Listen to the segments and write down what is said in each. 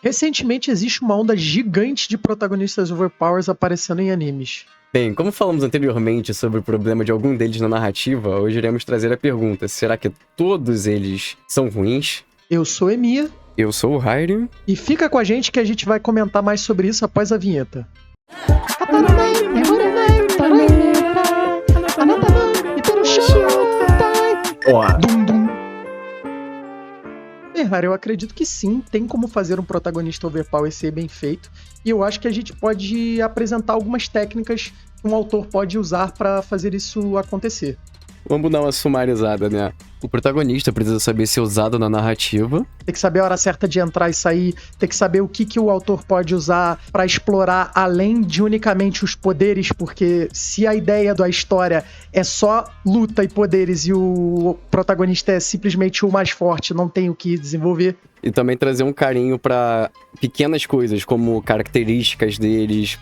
Recentemente existe uma onda gigante de protagonistas overpowers aparecendo em animes. Bem, como falamos anteriormente sobre o problema de algum deles na narrativa, hoje iremos trazer a pergunta: será que todos eles são ruins? Eu sou Emiya. Eu sou o Rairi. E fica com a gente que a gente vai comentar mais sobre isso após a vinheta. Harry, eu acredito que sim, tem como fazer um protagonista overpower ser bem feito, e eu acho que a gente pode apresentar algumas técnicas que um autor pode usar para fazer isso acontecer. Vamos dar uma sumarizada, né? O protagonista precisa saber ser usado na narrativa. Tem que saber a hora certa de entrar e sair, tem que saber o que o autor pode usar para explorar além de unicamente os poderes, porque se a ideia da história é só luta e poderes e o protagonista é simplesmente o mais forte, não tem o que desenvolver. E também trazer um carinho para pequenas coisas, como características deles,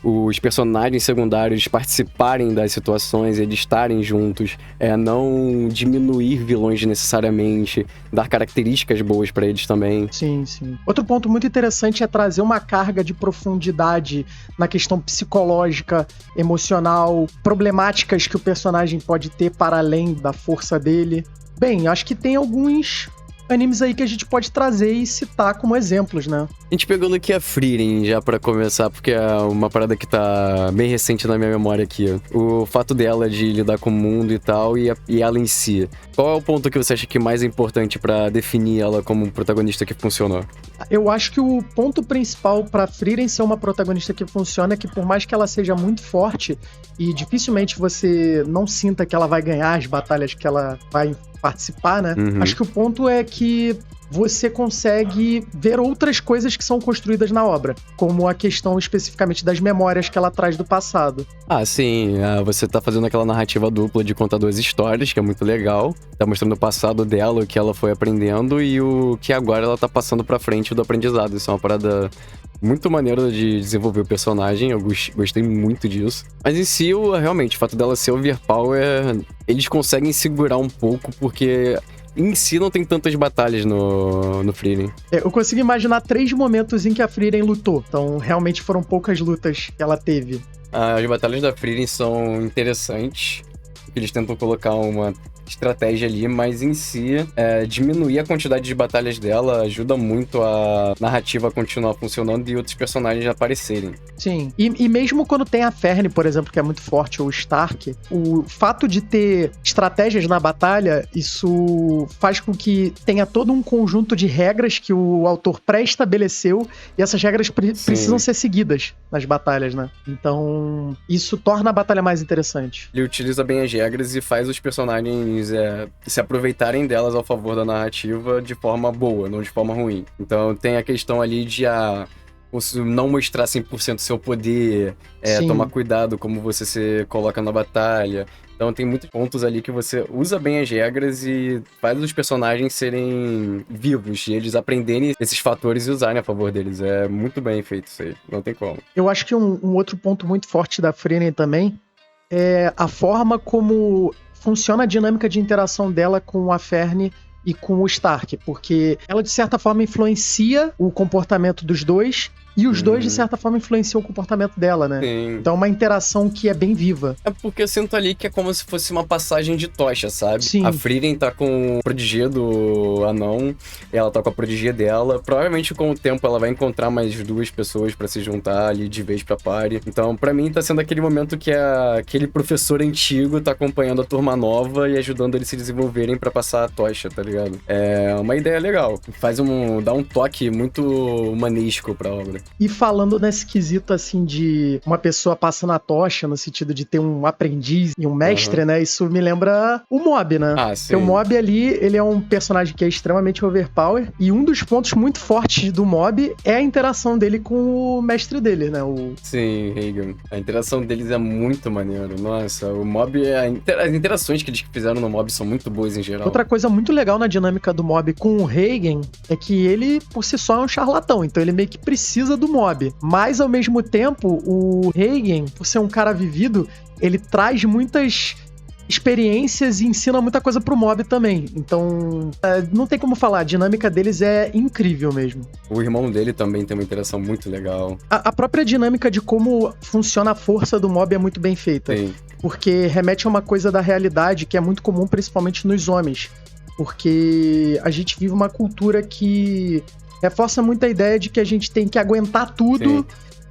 os personagens secundários participarem das situações, eles estarem juntos, não diminuir vilões necessariamente, dar características boas para eles também. Sim, sim. Outro ponto muito interessante é trazer uma carga de profundidade na questão psicológica, emocional, problemáticas que o personagem pode ter para além da força dele. Bem, acho que tem alguns animes aí que a gente pode trazer e citar como exemplos, né? A gente pegando aqui a Frieren já pra começar, porque é uma parada que tá bem recente na minha memória aqui. O fato dela de lidar com o mundo e tal, e ela em si. Qual é o ponto que você acha que mais é importante pra definir ela como protagonista que funcionou? Eu acho que o ponto principal pra Frieren ser uma protagonista que funciona é que por mais que ela seja muito forte e dificilmente você não sinta que ela vai ganhar as batalhas que ela vai participar, né? Uhum. Acho que o ponto é que você consegue ver outras coisas que são construídas na obra, como a questão especificamente das memórias que ela traz do passado. Ah, sim, você tá fazendo aquela narrativa dupla de contar duas histórias, que é muito legal, tá mostrando o passado dela, o que ela foi aprendendo e o que agora ela tá passando pra frente do aprendizado. Isso é uma parada muito maneira de desenvolver o personagem, eu gostei muito disso. Mas em si, realmente, o fato dela ser overpower, eles conseguem segurar um pouco, porque em si não tem tantas batalhas no Frieren. Eu consigo imaginar 3 momentos em que a Frieren lutou, então realmente foram poucas lutas que ela teve. As batalhas da Frieren são interessantes, porque eles tentam colocar uma estratégia ali, mas em si, diminuir a quantidade de batalhas dela ajuda muito a narrativa a continuar funcionando e outros personagens aparecerem. Sim, e mesmo quando tem a Ferne, por exemplo, que é muito forte, ou o Stark, o fato de ter estratégias na batalha, isso faz com que tenha todo um conjunto de regras que o autor pré-estabeleceu, e essas regras precisam ser seguidas nas batalhas, né? Então, isso torna a batalha mais interessante. Ele utiliza bem as regras e faz os personagens se aproveitarem delas ao favor da narrativa de forma boa, não de forma ruim. Então tem a questão ali de não mostrar 100% seu poder, tomar cuidado como você se coloca na batalha. Então tem muitos pontos ali que você usa bem as regras e faz os personagens serem vivos, e eles aprenderem esses fatores e usarem a favor deles. É muito bem feito isso aí, não tem como. Eu acho que um outro ponto muito forte da Frieren também é a forma como funciona a dinâmica de interação dela com a Ferne e com o Stark, porque ela de certa forma influencia o comportamento dos dois, e os dois, de certa forma, influenciam o comportamento dela, né? Sim. Então é uma interação que é bem viva. É porque eu sinto ali que é como se fosse uma passagem de tocha, sabe? Sim. A Frieren tá com o prodigia do anão, ela tá com a prodigia dela. Provavelmente, com o tempo, ela vai encontrar mais 2 pessoas pra se juntar ali de vez pra party. Então, pra mim, tá sendo aquele momento que aquele professor antigo tá acompanhando a turma nova e ajudando eles se desenvolverem pra passar a tocha, tá ligado? É uma ideia legal. Dá um toque muito humanístico pra obra. E falando nesse quesito, assim, de uma pessoa passando a tocha, no sentido de ter um aprendiz e um mestre, né? Isso me lembra o Mob, né? Ah, sim. Porque o Mob ali, ele é um personagem que é extremamente overpower, e um dos pontos muito fortes do Mob é a interação dele com o mestre dele, né? Sim, Reigen. A interação deles é muito maneira. Nossa, o Mob, as interações que eles fizeram no Mob são muito boas em geral. Outra coisa muito legal na dinâmica do Mob com o Reigen é que ele, por si só, é um charlatão, então ele meio que precisa do Mob. Mas, ao mesmo tempo, o Reigen, por ser um cara vivido, ele traz muitas experiências e ensina muita coisa pro mob também. Então, não tem como falar, a dinâmica deles é incrível mesmo. O irmão dele também tem uma interação muito legal. A própria dinâmica de como funciona a força do mob é muito bem feita. Sim. Porque remete a uma coisa da realidade que é muito comum, principalmente nos homens. Porque a gente vive uma cultura que reforça muito a ideia de que a gente tem que aguentar tudo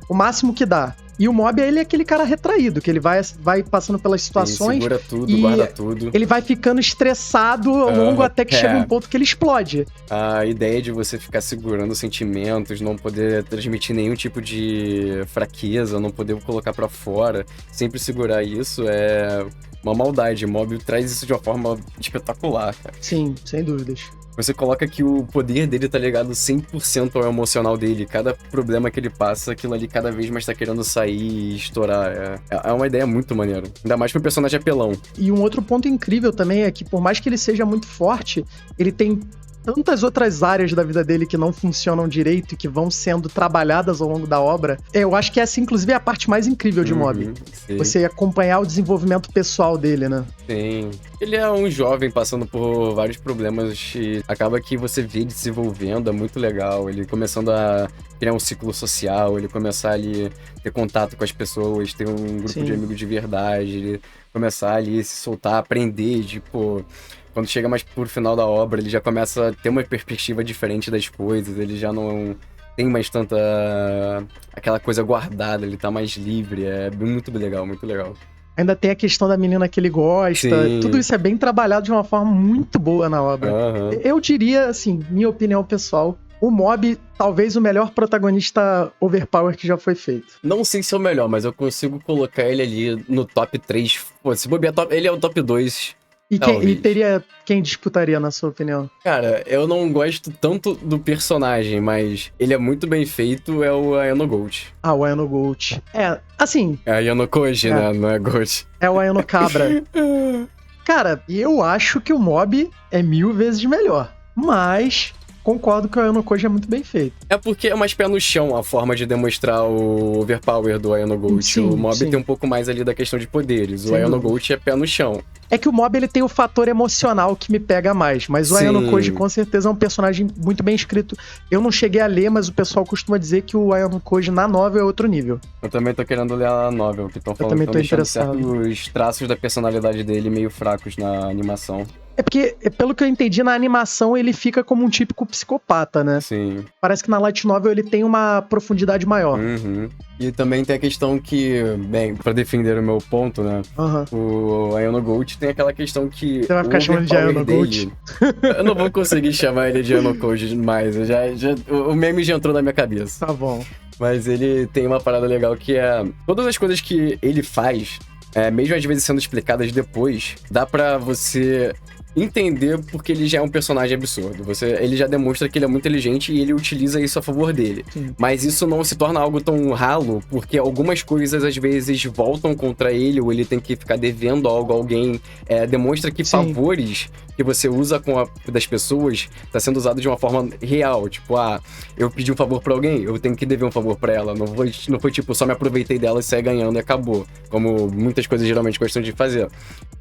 o máximo que dá. E o mob, ele é aquele cara retraído, que ele vai passando pelas situações. Ele segura tudo, guarda tudo. Ele vai ficando estressado ao longo até que chega um ponto que ele explode. A ideia de você ficar segurando sentimentos, não poder transmitir nenhum tipo de fraqueza, não poder colocar pra fora, sempre segurar isso é uma maldade. O mob traz isso de uma forma espetacular, cara. Sim, sem dúvidas. Você coloca que o poder dele tá ligado 100% ao emocional dele. Cada problema que ele passa, aquilo ali cada vez mais tá querendo sair e estourar. É uma ideia muito maneira. Ainda mais pro personagem apelão. E um outro ponto incrível também é que, por mais que ele seja muito forte, ele tem tantas outras áreas da vida dele que não funcionam direito e que vão sendo trabalhadas ao longo da obra. Eu acho que essa, inclusive, é a parte mais incrível de Mob. Sim. Você acompanhar o desenvolvimento pessoal dele, né? Sim. Ele é um jovem passando por vários problemas e acaba que você vê ele desenvolvendo, é muito legal. Ele começando a criar um ciclo social, ele começar ali a ter contato com as pessoas, ter um grupo de amigos de verdade, ele começar ali a se soltar, aprender, tipo... Quando chega mais pro final da obra, ele já começa a ter uma perspectiva diferente das coisas, ele já não tem mais tanta... aquela coisa guardada, ele tá mais livre, é muito legal, muito legal. Ainda tem a questão da menina que ele gosta, tudo isso é bem trabalhado de uma forma muito boa na obra. Eu diria, assim, minha opinião pessoal, o Mob, talvez o melhor protagonista overpower que já foi feito. Não sei se é o melhor, mas eu consigo colocar ele ali no top 3. Pô, se bobear, ele é o top 2. E teria quem disputaria, na sua opinião? Cara, eu não gosto tanto do personagem, mas ele é muito bem feito, é o Ayano Gold. Ah, o Ayano Gold. Assim... É Ayano Koji, né? Não é Gold. É o Ayano Cabra. Cara, eu acho que o Mob é 1000 vezes melhor. Mas... concordo que o Ayano Koji é muito bem feito. É porque é mais pé no chão a forma de demonstrar o overpower do Ayano Gold. Sim, o Mob sim. tem um pouco mais ali da questão de poderes. Sem O Ayano dúvida. Gold é pé no chão. É que o Mob, ele tem o fator emocional que me pega mais, mas o Sim. Ayano Koji com certeza é um personagem muito bem escrito. Eu não cheguei a ler, mas o pessoal costuma dizer que o Ayano Koji na novel é outro nível. Eu também tô querendo ler a novel, que estão falando também que tô estão deixando interessado. certos traços da personalidade dele meio fracos na animação. É porque, pelo que eu entendi, na animação ele fica como um típico psicopata, né? Sim. Parece que na light novel ele tem uma profundidade maior. Uhum. E também tem a questão que, bem, pra defender o meu ponto, né? Aham. O Ayano Gold tem aquela questão que... Você vai ficar o chamando de overpower Ayano Gold? Eu não vou conseguir chamar ele de Ayano Gold mais. O meme já entrou na minha cabeça. Tá bom. Mas ele tem uma parada legal que é... todas as coisas que ele faz, mesmo às vezes sendo explicadas depois, dá pra você... entender porque ele já é um personagem absurdo. Ele já demonstra que ele é muito inteligente e ele utiliza isso a favor dele. Sim. Mas isso não se torna algo tão ralo, porque algumas coisas às vezes voltam contra ele, ou ele tem que ficar devendo algo a alguém. Demonstra que Sim. favores que você usa das pessoas tá sendo usado de uma forma real. Tipo, eu pedi um favor pra alguém, eu tenho que dever um favor pra ela. Não foi tipo, só me aproveitei dela e saí ganhando e acabou. Como muitas coisas geralmente gostam de fazer.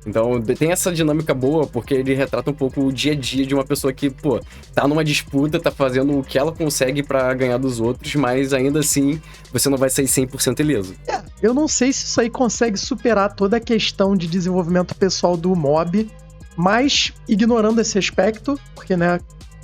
Então, tem essa dinâmica boa, porque ele retrata um pouco o dia a dia de uma pessoa que, pô, tá numa disputa, tá fazendo o que ela consegue pra ganhar dos outros, mas ainda assim, você não vai sair 100% ileso. Eu não sei se isso aí consegue superar toda a questão de desenvolvimento pessoal do Mob, mas ignorando esse aspecto, porque, né,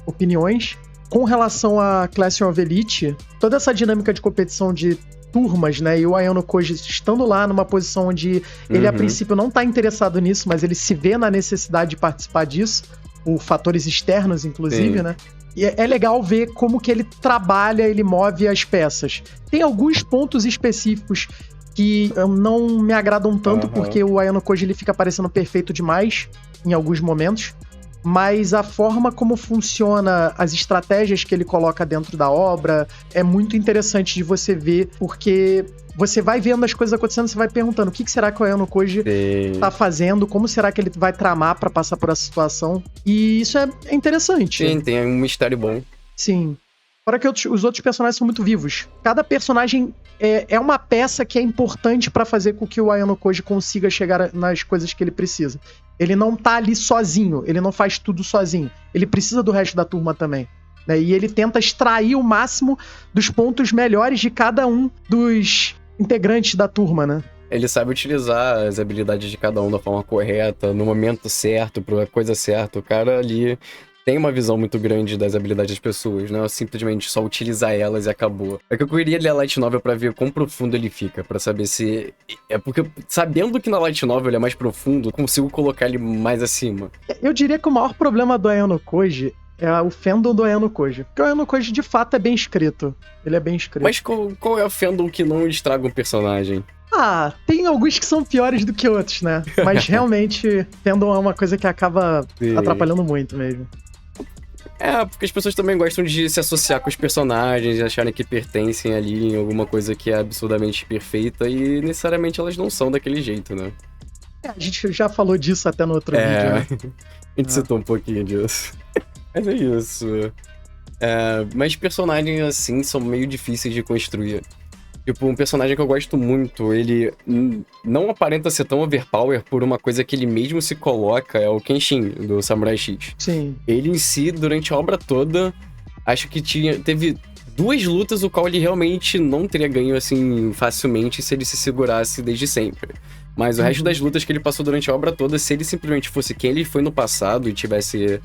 opiniões, com relação a Classroom of Elite, toda essa dinâmica de competição de turmas, né, e o Ayano Koji estando lá numa posição onde ele a princípio não tá interessado nisso, mas ele se vê na necessidade de participar disso, por fatores externos, inclusive, Sim. né, e é legal ver como que ele trabalha, ele move as peças. Tem alguns pontos específicos que não me agradam tanto, porque o Ayano Koji ele fica parecendo perfeito demais em alguns momentos, mas a forma como funciona, as estratégias que ele coloca dentro da obra, é muito interessante de você ver, porque você vai vendo as coisas acontecendo, você vai perguntando o que será que o Ayano Koji tá fazendo, como será que ele vai tramar pra passar por essa situação, e isso é interessante. Sim, tem um mistério bom. Sim. Fora que os outros personagens são muito vivos. Cada personagem é uma peça que é importante pra fazer com que o Ayano Koji consiga chegar nas coisas que ele precisa. Ele não tá ali sozinho, ele não faz tudo sozinho. Ele precisa do resto da turma também, né? E ele tenta extrair o máximo dos pontos melhores de cada um dos integrantes da turma, né? Ele sabe utilizar as habilidades de cada um da forma correta, no momento certo, pra coisa certa. O cara ali tem uma visão muito grande das habilidades das pessoas, não é simplesmente só utilizar elas e acabou. É que eu queria ler a Light Novel pra ver quão profundo ele fica, pra saber se... É porque, sabendo que na Light Novel ele é mais profundo, eu consigo colocar ele mais acima. Eu diria que o maior problema do Ayano Koji é o fandom do Ayano Koji. Porque o Ayano Koji, de fato, é bem escrito. Ele é bem escrito. Mas qual é o fandom que não estraga um personagem? Ah, tem alguns que são piores do que outros, né? Mas realmente, fandom é uma coisa que acaba atrapalhando muito mesmo. É, porque as pessoas também gostam de se associar com os personagens e acharem que pertencem ali em alguma coisa que é absurdamente perfeita e necessariamente elas não são daquele jeito, né? A gente já falou disso até no outro vídeo, né? A gente citou um pouquinho disso. Mas é isso. Mas personagens assim são meio difíceis de construir. Tipo, um personagem que eu gosto muito, ele não aparenta ser tão overpower por uma coisa que ele mesmo se coloca, é o Kenshin, do Samurai X. Sim. Ele em si, durante a obra toda, acho que teve 2 lutas o qual ele realmente não teria ganho, assim, facilmente se ele se segurasse desde sempre. Mas o resto das lutas que ele passou durante a obra toda, se ele simplesmente fosse quem ele foi no passado e tivesse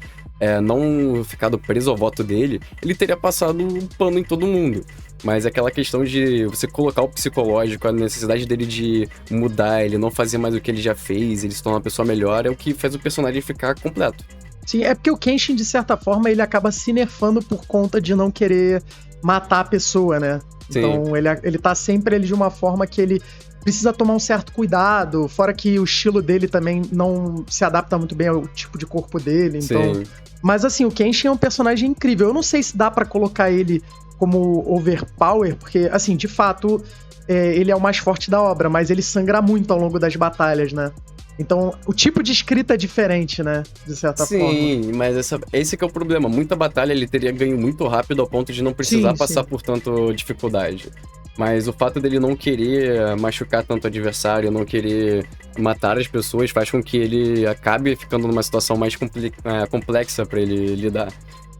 não ficado preso ao voto dele, ele teria passado um pano em todo mundo. Mas aquela questão de você colocar o psicológico, a necessidade dele de mudar, ele não fazer mais o que ele já fez, ele se tornar uma pessoa melhor, é o que faz o personagem ficar completo. Sim, é porque o Kenshin, de certa forma, ele acaba se nerfando por conta de não querer matar a pessoa, né? Sim. Então ele tá sempre ali de uma forma que ele precisa tomar um certo cuidado, fora que o estilo dele também não se adapta muito bem ao tipo de corpo dele, então... Sim. Mas assim, o Kenshin é um personagem incrível. Eu não sei se dá pra colocar ele como overpower, porque, assim, de fato, ele é o mais forte da obra, mas ele sangra muito ao longo das batalhas, né? Então, o tipo de escrita é diferente, né? De certa forma. Sim, mas esse que é o problema. Muita batalha ele teria ganho muito rápido ao ponto de não precisar passar por tanta dificuldade. Mas o fato dele não querer machucar tanto o adversário, não querer matar as pessoas, faz com que ele acabe ficando numa situação mais complexa pra ele lidar.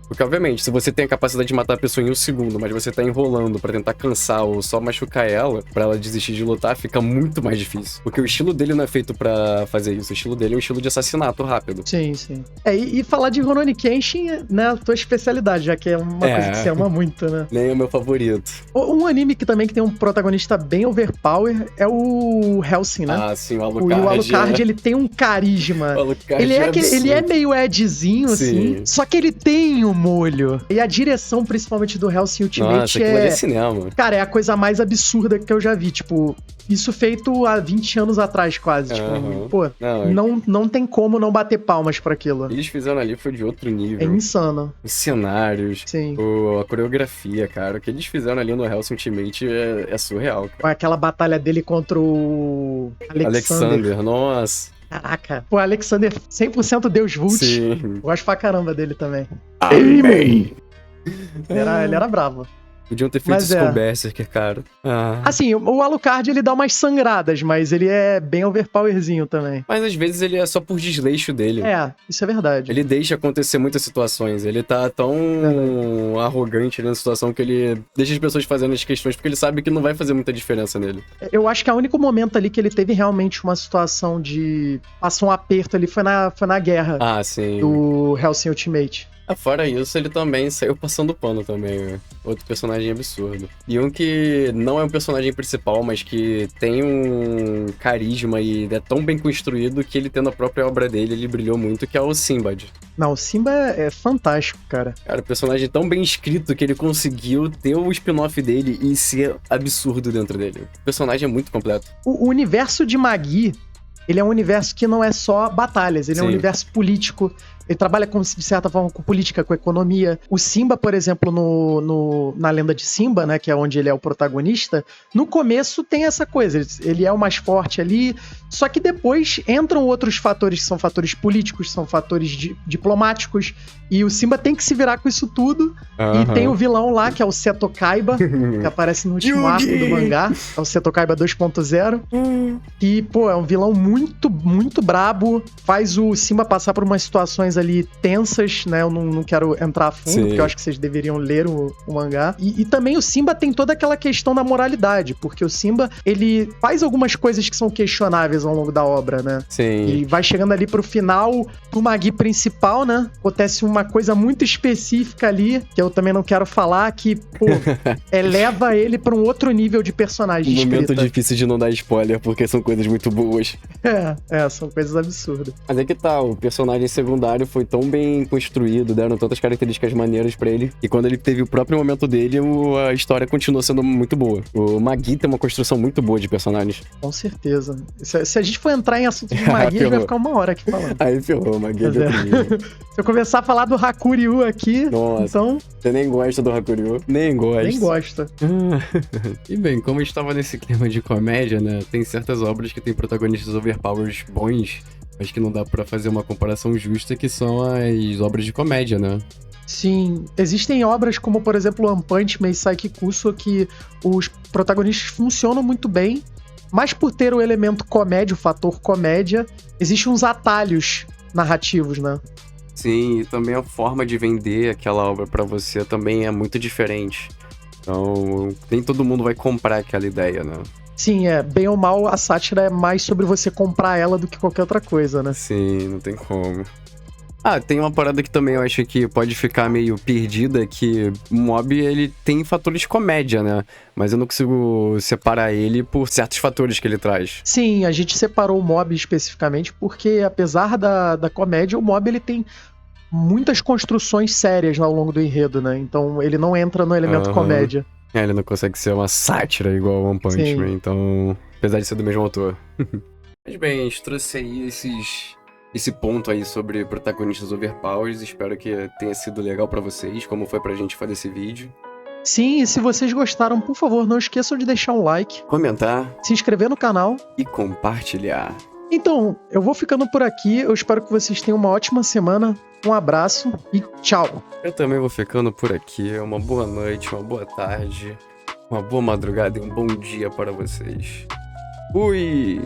Porque, obviamente, se você tem a capacidade de matar a pessoa em 1 segundo, mas você tá enrolando pra tentar cansar ou só machucar ela, pra ela desistir de lutar, fica muito mais difícil. Porque o estilo dele não é feito pra fazer isso. O estilo dele é um estilo de assassinato rápido. Sim, sim. E falar de Rurouni Kenshin, né, a tua especialidade, já que é uma coisa que você ama muito, né? Nem é o meu favorito. Um anime que também tem um protagonista bem overpower é o Hellsing, né? Ah, sim, o Alucard. O Alucard, ele tem um carisma. O Alucard ele é meio Edzinho, assim, só que ele tem um molho. E a direção, principalmente do Hellsing Ultimate, nossa, aquilo é cinema. Cara, é a coisa mais absurda que eu já vi. Tipo, isso feito há 20 anos atrás, quase. Tipo, pô, não tem como não bater palmas pra aquilo. Eles fizeram ali foi de outro nível. É insano. Os cenários, sim. A coreografia, cara. O que eles fizeram ali no Hellsing Ultimate é surreal, cara. Aquela batalha dele contra o Alexander, nossa. Caraca. Pô, Alexander 100% Deus Vult. Sim. Gosto pra caramba dele também. Amém! Ele era bravo. Podiam ter feito isso com o Berserker, cara. Assim, o Alucard, ele dá umas sangradas, mas ele é bem overpowerzinho também. Mas às vezes ele é só por desleixo dele. Isso é verdade. Ele deixa acontecer muitas situações. Ele tá tão arrogante na situação que ele deixa as pessoas fazendo as questões porque ele sabe que não vai fazer muita diferença nele. Eu acho que o único momento ali que ele teve realmente uma situação de... Passou um aperto ali foi na guerra. Sim. Do Hellsing Ultimate. Fora isso, ele também saiu passando pano também, né? Outro personagem absurdo. E um que não é um personagem principal, mas que tem um carisma e é tão bem construído que ele tendo a própria obra dele, ele brilhou muito, que é o Sinbad. Não, o Simba é fantástico, cara. Cara, o personagem tão bem escrito que ele conseguiu ter o spin-off dele e ser absurdo dentro dele. O personagem é muito completo. O universo de Magi, ele é um universo que não é só batalhas, ele é um universo político, Ele trabalha, de certa forma, com política, com economia. O Simba, por exemplo, na lenda de Simba, né, que é onde ele é o protagonista, no começo tem essa coisa, ele é o mais forte ali, só que depois entram outros fatores, que são fatores políticos, são fatores diplomáticos, e o Simba tem que se virar com isso tudo, e tem o vilão lá, que é o Seto Kaiba, que aparece no último arco do mangá, é o Seto Kaiba 2.0, e, pô, é um vilão muito, muito brabo, faz o Simba passar por umas situações ali tensas, né, eu não quero entrar a fundo, Sim. porque eu acho que vocês deveriam ler o mangá, e também o Simba tem toda aquela questão da moralidade, porque o Simba, ele faz algumas coisas que são questionáveis ao longo da obra, né? Sim. E vai chegando ali pro final do Magi principal, né? Acontece uma coisa muito específica ali, que eu também não quero falar, que, pô, eleva ele pra um outro nível de personagem de Momento escrita. difícil de não dar spoiler, porque são coisas muito boas. São coisas absurdas. Mas é que tá, o personagem secundário foi tão bem construído, deram tantas características maneiras pra ele, e quando ele teve o próprio momento dele, a história continuou sendo muito boa. O Magi tem uma construção muito boa de personagens. Com certeza. Se a gente for entrar em assunto de Magi, a gente vai ficar uma hora aqui falando. Aí ferrou, o Magi é Se eu começar a falar do Hakuryu aqui, Nossa, então... Você nem gosta do Hakuryu? Nem gosta. Nem gosta. E bem, como estava nesse clima de comédia, né, tem certas obras que tem protagonistas overpowers bons, mas que não dá pra fazer uma comparação justa, que são as obras de comédia, né? Sim, existem obras como, por exemplo, One Punch Man e Saiki Kuso, que os protagonistas funcionam muito bem, mas por ter o elemento comédia, o fator comédia, existem uns atalhos narrativos, né? Sim, e também a forma de vender aquela obra pra você também é muito diferente. Então, nem todo mundo vai comprar aquela ideia, né? Sim, bem ou mal, a sátira é mais sobre você comprar ela do que qualquer outra coisa, né? Sim, não tem como. Ah, tem uma parada que também eu acho que pode ficar meio perdida, que o Mob, ele tem fatores de comédia, né? Mas eu não consigo separar ele por certos fatores que ele traz. Sim, a gente separou o Mob especificamente porque, apesar da comédia, o Mob, ele tem muitas construções sérias ao longo do enredo, né? Então, ele não entra no elemento comédia. Ele não consegue ser uma sátira igual One Punch Man, então... Apesar de ser do mesmo autor. Mas bem, a gente trouxe aí esse ponto aí sobre protagonistas overpowers. Espero que tenha sido legal pra vocês, como foi pra gente fazer esse vídeo. Sim, e se vocês gostaram, por favor, não esqueçam de deixar um like, comentar, se inscrever no canal e compartilhar. Então, eu vou ficando por aqui. Eu espero que vocês tenham uma ótima semana. Um abraço e tchau. Eu também vou ficando por aqui. Uma boa noite, uma boa tarde, uma boa madrugada e um bom dia para vocês. Fui!